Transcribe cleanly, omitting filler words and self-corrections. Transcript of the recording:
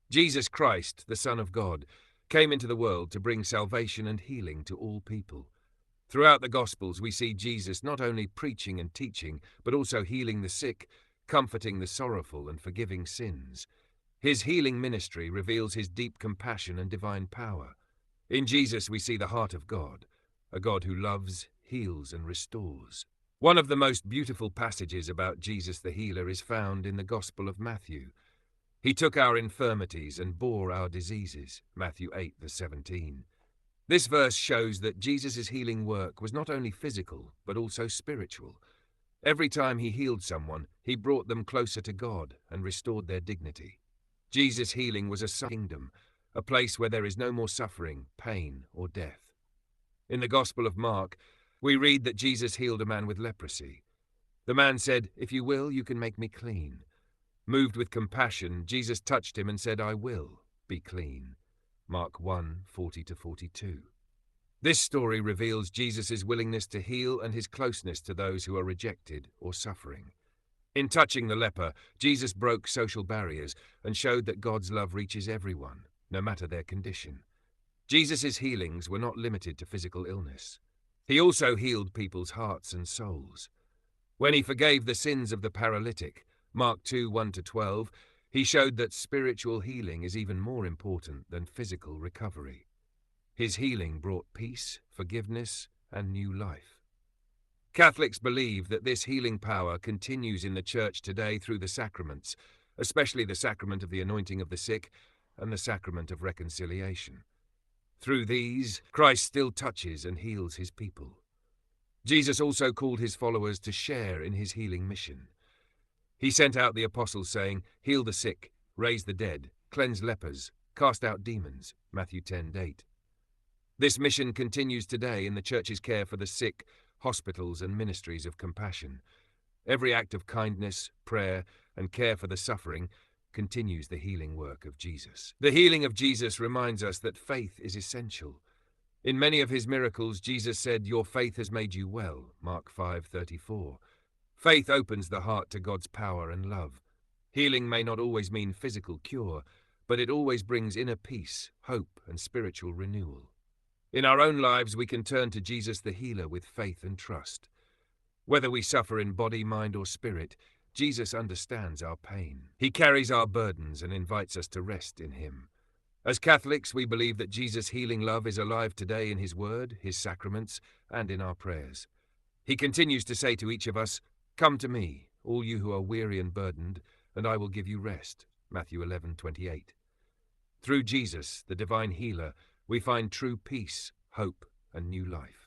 Jesus Christ, the Son of God, came into the world to bring salvation and healing to all people. Throughout the Gospels, we see Jesus not only preaching and teaching, but also healing the sick, comforting the sorrowful, and forgiving sins. His healing ministry reveals his deep compassion and divine power. In Jesus, we see the heart of God, a God who loves, heals, and restores. One of the most beautiful passages about Jesus the healer is found in the Gospel of Matthew. He took our infirmities and bore our diseases, Matthew 8, verse 17. This verse shows that Jesus' healing work was not only physical, but also spiritual. Every time he healed someone, he brought them closer to God and restored their dignity. Jesus' healing was a kingdom, a place where there is no more suffering, pain, or death. In the Gospel of Mark, we read that Jesus healed a man with leprosy. The man said, "If you will, you can make me clean." Moved with compassion, Jesus touched him and said, "I will be clean." Mark 1, 40-42. This story reveals Jesus' willingness to heal and his closeness to those who are rejected or suffering. In touching the leper, Jesus broke social barriers and showed that God's love reaches everyone, no matter their condition. Jesus' healings were not limited to physical illness. He also healed people's hearts and souls. When he forgave the sins of the paralytic, Mark 2, 1-12, he showed that spiritual healing is even more important than physical recovery. His healing brought peace, forgiveness, and new life. Catholics believe that this healing power continues in the Church today through the sacraments, especially the sacrament of the anointing of the sick and the sacrament of reconciliation. Through these, Christ still touches and heals his people. Jesus also called his followers to share in his healing mission. He sent out the apostles saying, "Heal the sick, raise the dead, cleanse lepers, cast out demons," Matthew 10:8. This mission continues today in the Church's care for the sick, hospitals, and ministries of compassion. Every act of kindness, prayer, and care for the suffering continues the healing work of Jesus. The healing of Jesus reminds us that faith is essential. In many of his miracles, Jesus said, "Your faith has made you well," Mark 5:34. Faith opens the heart to God's power and love. Healing may not always mean physical cure, but it always brings inner peace, hope, and spiritual renewal. In our own lives, we can turn to Jesus the healer with faith and trust. Whether we suffer in body, mind, or spirit, Jesus understands our pain. He carries our burdens and invites us to rest in him. As Catholics, we believe that Jesus' healing love is alive today in his word, his sacraments, and in our prayers. He continues to say to each of us, "Come to me, all you who are weary and burdened, and I will give you rest," Matthew 11:28. Through Jesus, the divine healer, we find true peace, hope, and new life.